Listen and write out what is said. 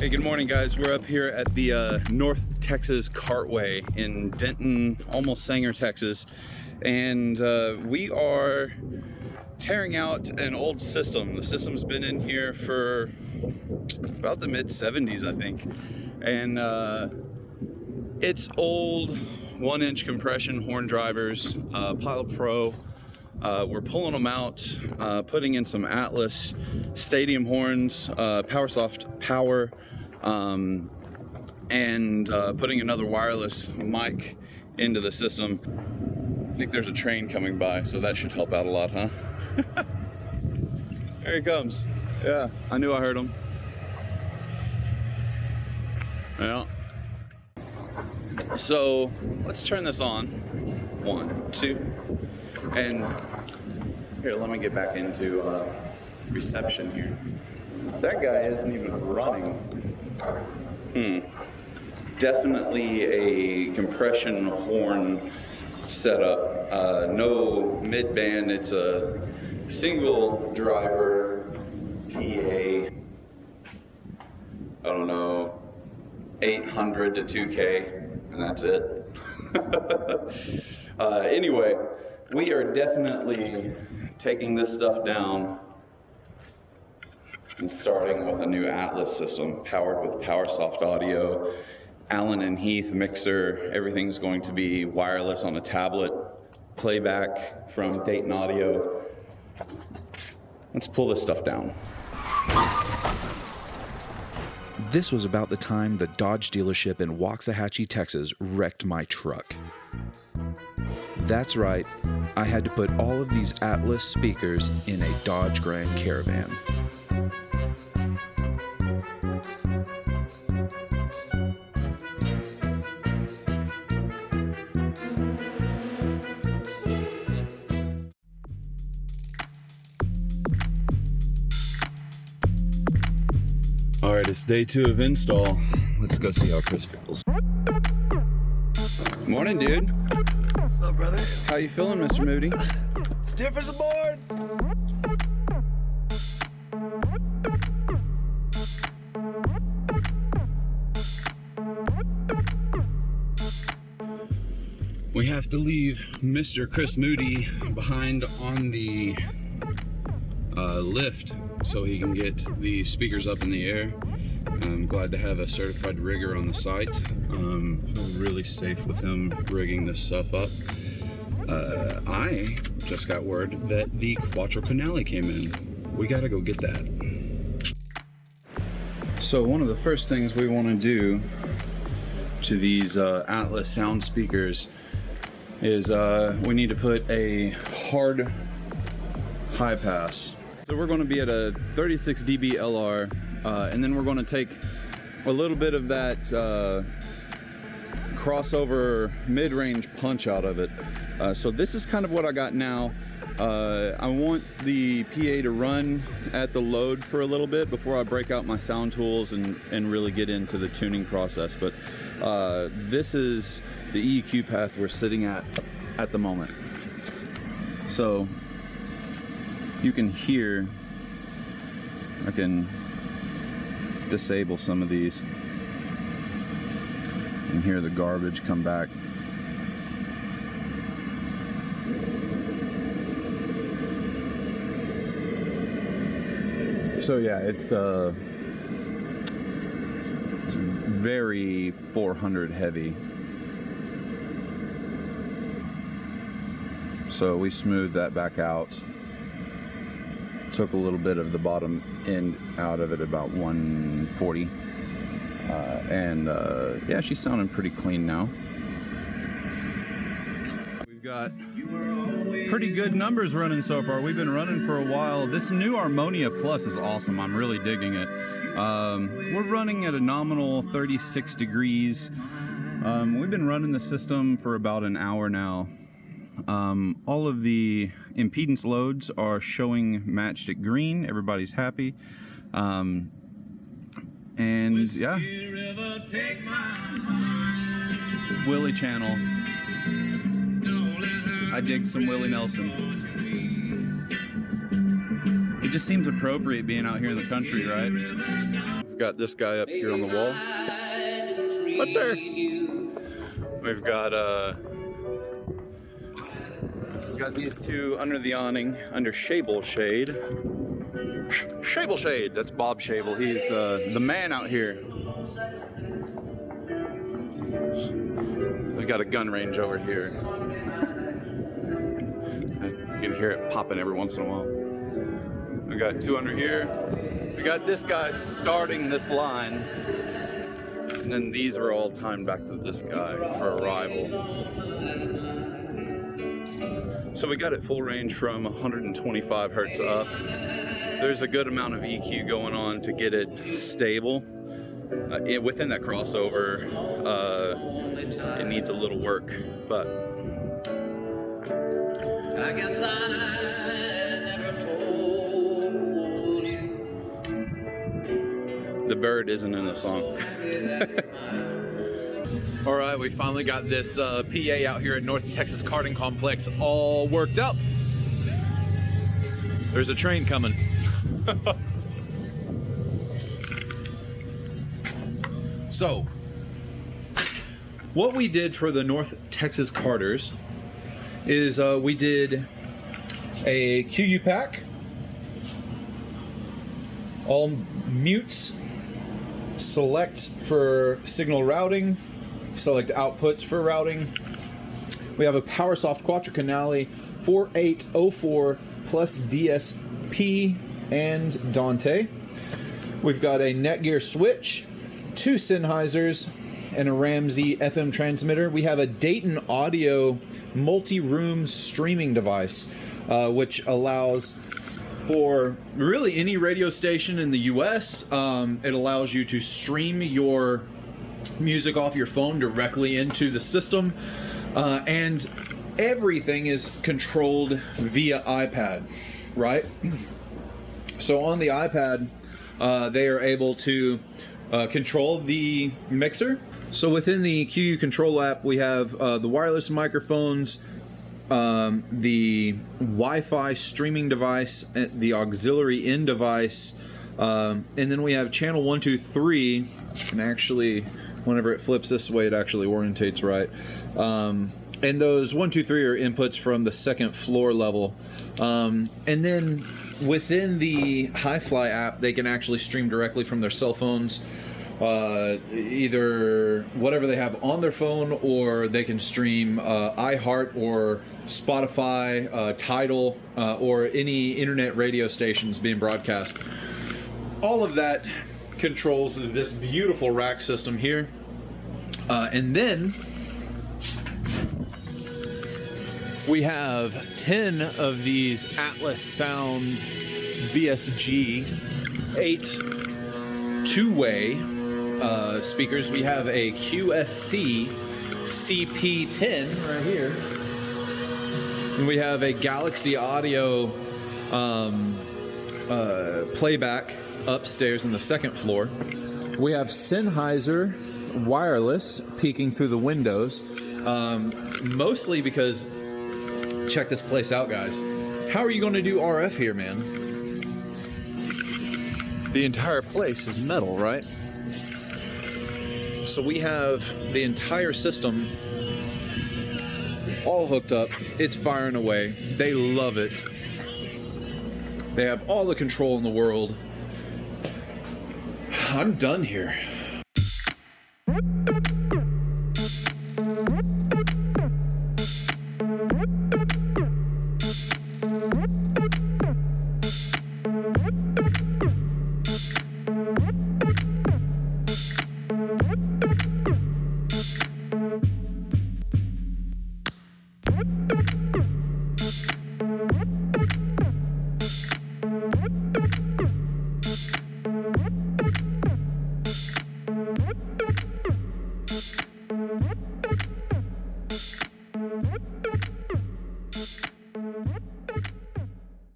Hey, good morning, guys. We're up here at the North Texas Kartway in Denton, almost Sanger, Texas. And we are tearing out an old system. The system's been in here for about the mid-70s, I think. And it's old 1-inch compression horn drivers, Pile Pro. We're pulling them out, putting in some Atlas stadium horns, Powersoft power, and putting another wireless mic into the system. I think there's a train coming by, so that should help out a lot, huh? There he comes. Yeah, I knew I heard him. Yeah. So let's turn this on. 1, 2, and here, let me get back into reception here. That guy isn't even running. Definitely a compression horn setup. No mid-band. It's a single driver PA. I don't know, 800 to 2K, and that's it. Anyway, we are definitely taking this stuff down and starting with a new Atlas system powered with Powersoft audio, Allen&Heath mixer. Everything's going to be wireless on a tablet, playback from Dayton audio. Let's pull this stuff down. This was about the time the Dodge dealership in Waxahachie, Texas wrecked my truck. That's right, I had to put all of these Atlas speakers in a Dodge Grand Caravan. All right, it's day 2 of install. Let's go see how Chris feels. Morning, dude. What's up, brother? How you feeling, Mr. Moody? Stiff as a board. We have to leave Mr. Chris Moody behind on the lift so he can get the speakers up in the air. I'm glad to have a certified rigger on the site. Feel really safe with him rigging this stuff up. I just got word that the Quattro Canale came in. We gotta go get that. So one of the first things we want to do to these Atlas sound speakers is we need to put a hard high pass. So we're going to be at a 36 dB LR, and then we're going to take a little bit of that crossover mid-range punch out of it. So this is kind of what I got now. I want the PA to run at the load for a little bit before I break out my sound tools and really get into the tuning process. But this is the EQ path we're sitting at the moment. So you can hear, I can disable some of these and hear the garbage come back. So yeah, it's very 400 heavy. So we smoothed that back out. Took a little bit of the bottom end out of it, about 140. Yeah, she's sounding pretty clean now. We've got pretty good numbers running so far. We've been running for a while. This new Harmonia Plus is awesome. I'm really digging it. We're running at a nominal 36 degrees. We've been running the system for about an hour now. All of the impedance loads are showing matched at green. Everybody's happy. And yeah, Willie channel. I dig some Willie Nelson. It just seems appropriate being out here in the country, right? We've got this guy up here on the wall. Right there. We've got these two under the awning, under Shable Shade. Shable Shade, that's Bob Shable. He's the man out here. We've got a gun range over here. You can hear it popping every once in a while. We got two under here. We got this guy starting this line. And then these are all timed back to this guy for arrival. So we got it full range from 125 hertz up. There's a good amount of EQ going on to get it stable. Within that crossover, it needs a little work, but I guess I never told you. The bird isn't in the song. All right, we finally got this PA out here at North Texas Karting Complex all worked up. There's a train coming. So, what we did for the North Texas Karters is we did a QU pack, all mutes, select for signal routing, select outputs for routing. We have a Powersoft Quattro Canale 4804 plus DSP and Dante. We've got a Netgear switch, two Sennheisers, and a Ramsey FM transmitter. We have a Dayton audio multi-room streaming device, which allows for really any radio station in the US. It allows you to stream your music off your phone directly into the system, and everything is controlled via iPad, right? So on the iPad, they are able to control the mixer. So within the QU Control app, we have the wireless microphones, the Wi-Fi streaming device, the auxiliary in device, and then we have channel 1, 2, 3, and actually, whenever it flips this way, it actually orientates right. And those 1, 2, 3 are inputs from the second floor level. And then within the Hi-Fly app, they can actually stream directly from their cell phones, either whatever they have on their phone, or they can stream iHeart or Spotify, Tidal, or any internet radio stations being broadcast. All of that controls this beautiful rack system here. And then we have 10 of these Atlas Sound VSG 8 two-way speakers. We have a QSC CP10 right here. And we have a Galaxy Audio playback upstairs on the second floor. We have Sennheiser wireless peeking through the windows, mostly because, check this place out, guys. How are you going to do RF here, man? The entire place is metal, right? So we have the entire system all hooked up. It's firing away. They love it. They have all the control in the world. I'm done here.